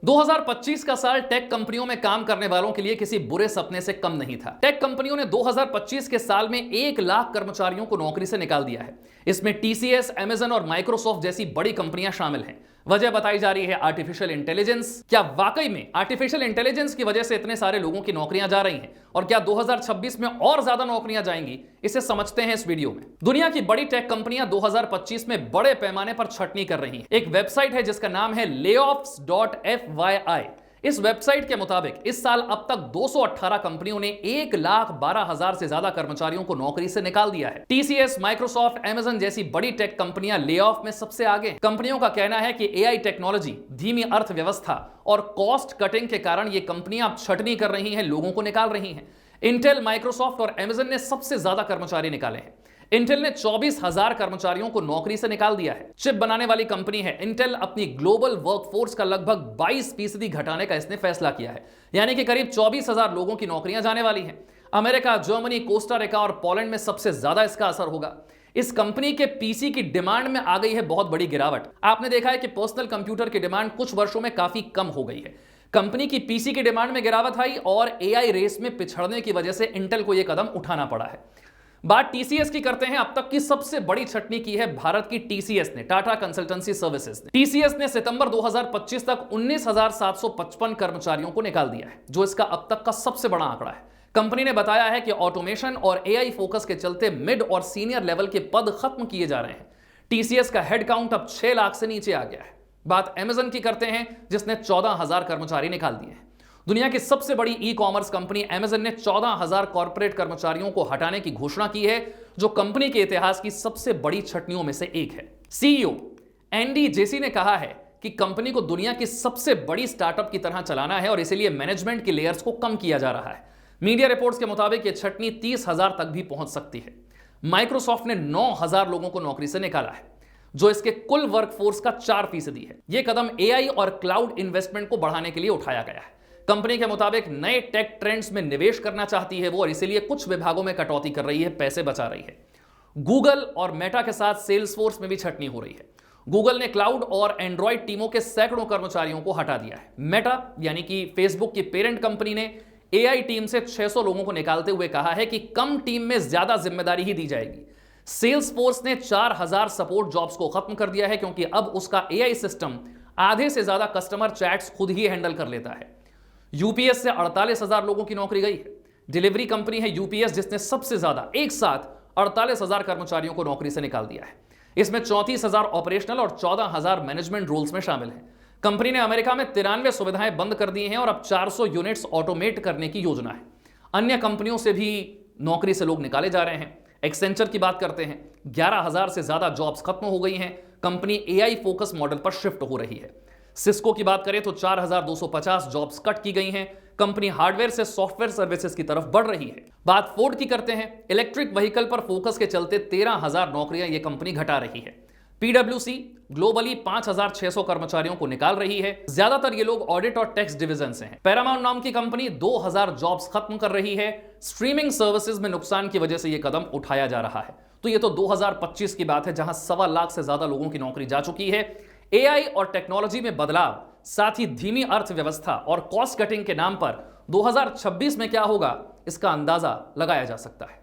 2025 का साल टेक कंपनियों में काम करने वालों के लिए किसी बुरे सपने से कम नहीं था। टेक कंपनियों ने 2025 के साल में 1 लाख कर्मचारियों को नौकरी से निकाल दिया है। इसमें टीसीएस, अमेजन और माइक्रोसॉफ्ट जैसी बड़ी कंपनियां शामिल हैं। वजह बताई जा रही है आर्टिफिशियल इंटेलिजेंस। क्या वाकई में आर्टिफिशियल इंटेलिजेंस की वजह से इतने सारे लोगों की नौकरियां जा रही हैं? और क्या 2026 में और ज्यादा नौकरियां जाएंगी? इसे समझते हैं इस वीडियो में। दुनिया की बड़ी टेक कंपनियां 2025 में बड़े पैमाने पर छटनी कर रही हैं। एक वेबसाइट है जिसका नाम है layoffs.fyi। इस वेबसाइट के मुताबिक इस साल अब तक 218 कंपनियों ने 1,12,000 से ज्यादा कर्मचारियों को नौकरी से निकाल दिया है। टीसीएस, माइक्रोसॉफ्ट, अमेजन जैसी बड़ी टेक कंपनियां ले ऑफ में सबसे आगे। कंपनियों का कहना है कि एआई टेक्नोलॉजी, धीमी अर्थव्यवस्था और कॉस्ट कटिंग के कारण ये कंपनियां अब छटनी कर रही हैं, लोगों को निकाल रही हैं। इंटेल, माइक्रोसॉफ्ट और अमेजन ने सबसे ज्यादा कर्मचारी निकाले हैं। इंटेल ने 24,000 कर्मचारियों को नौकरी से निकाल दिया है। चिप बनाने वाली कंपनी है इंटेल। अपनी ग्लोबल वर्कफोर्स का लगभग 22% घटाने का इसने फैसला किया है, यानी कि करीब 24,000 लोगों की नौकरियां जाने वाली हैं। अमेरिका, जर्मनी, कोस्टा रिका और पोलैंड में सबसे ज्यादा इसका असर होगा। इस कंपनी के पीसी की डिमांड में आ गई है बहुत बड़ी गिरावट। आपने देखा है कि पर्सनल कंप्यूटर की डिमांड कुछ वर्षों में काफी कम हो गई है। कंपनी की पीसी की डिमांड में गिरावट आई और एआई रेस में पिछड़ने की वजह से इंटेल को यह कदम उठाना पड़ा है। बात टीसीएस की करते हैं। अब तक की सबसे बड़ी छटनी की है भारत की टीसीएस ने, टाटा कंसल्टेंसी सर्विसेज ने। टीसीएस ने सितंबर 2025 तक 19,755 कर्मचारियों को निकाल दिया है, जो इसका अब तक का सबसे बड़ा आंकड़ा है। कंपनी ने बताया है कि ऑटोमेशन और एआई फोकस के चलते मिड और सीनियर लेवल के पद खत्म किए जा रहे हैं। टीसीएस का हेडकाउंट अब 6 लाख से नीचे आ गया है। बात अमेजन की करते हैं, जिसने 14,000 कर्मचारी निकाल दिए हैं। दुनिया की सबसे बड़ी ई कॉमर्स कंपनी अमेजन ने 14,000 कॉर्पोरेट कर्मचारियों को हटाने की घोषणा की है, जो कंपनी के इतिहास की सबसे बड़ी छटनियों में से एक है। सीईओ एंडी जेसी ने कहा है कि कंपनी को दुनिया की सबसे बड़ी स्टार्टअप की तरह चलाना है और इसलिए मैनेजमेंट की लेयर्स को कम किया जा रहा है। मीडिया रिपोर्ट्स के मुताबिक यह छटनी 30,000 तक भी पहुंच सकती है। माइक्रोसॉफ्ट ने 9,000 लोगों को नौकरी से निकाला है, जो इसके कुल वर्कफोर्स का 4% है। यह कदम एआई और क्लाउड इन्वेस्टमेंट को बढ़ाने के लिए उठाया गया है। कंपनी के मुताबिक नए टेक ट्रेंड्स में निवेश करना चाहती है वो, और इसीलिए कुछ विभागों में कटौती कर रही है, पैसे बचा रही है। गूगल और मेटा के साथ सेल्सफोर्स में भी छटनी हो रही है। गूगल ने क्लाउड और एंड्रॉइड टीमों के सैकड़ों कर्मचारियों को हटा दिया है। मेटा यानी कि फेसबुक की पेरेंट कंपनी ने एआई टीम से 600 लोगों को निकालते हुए कहा है कि कम टीम में ज्यादा जिम्मेदारी ही दी जाएगी। सेल्सफोर्स ने 4,000 सपोर्ट जॉब्स को खत्म कर दिया है, क्योंकि अब उसका एआई सिस्टम आधे से ज्यादा कस्टमर चैट्स खुद ही हैंडल कर लेता है। यूपीएस से 48,000 लोगों की नौकरी गई है। डिलीवरी कंपनी है यूपीएस, जिसने सबसे ज्यादा एक साथ 48,000 कर्मचारियों को नौकरी से निकाल दिया है। इसमें 34,000 ऑपरेशनल और 14,000 मैनेजमेंट रोल्स में शामिल हैं। कंपनी ने अमेरिका में 93 सुविधाएं बंद कर दी हैं और अब 400 यूनिट्स ऑटोमेट करने की योजना है। अन्य कंपनियों से भी नौकरी से लोग निकाले जा रहे हैं। एक्सेंचर की बात करते हैं, 11,000 से ज्यादा जॉब्स खत्म हो गई हैं। कंपनी एआई फोकस मॉडल पर शिफ्ट हो रही है। सिस्को की बात करें तो 4,250 जॉब्स कट की गई हैं। कंपनी हार्डवेयर से सॉफ्टवेयर सर्विसेज की तरफ बढ़ रही है। बात फोर्ड की करते हैं। इलेक्ट्रिक व्हीकल पर फोकस के चलते 13,000 नौकरियां यह कंपनी घटा रही है। पीडब्ल्यूसी ग्लोबली 5,600 कर्मचारियों को निकाल रही है। ज्यादातर ये लोग ऑडिट और टैक्स डिवीजन से हैं। पैरामाउंट नाम की कंपनी 2,000 जॉब्स खत्म कर रही है। स्ट्रीमिंग सर्विसेज में नुकसान की वजह से यह कदम उठाया जा रहा है। तो ये तो 2025 की बात है, जहां 1.25 लाख से ज्यादा लोगों की नौकरी जा चुकी है। एआई और टेक्नोलॉजी में बदलाव, साथ ही धीमी अर्थव्यवस्था और कॉस्ट कटिंग के नाम पर 2026 में क्या होगा, इसका अंदाजा लगाया जा सकता है।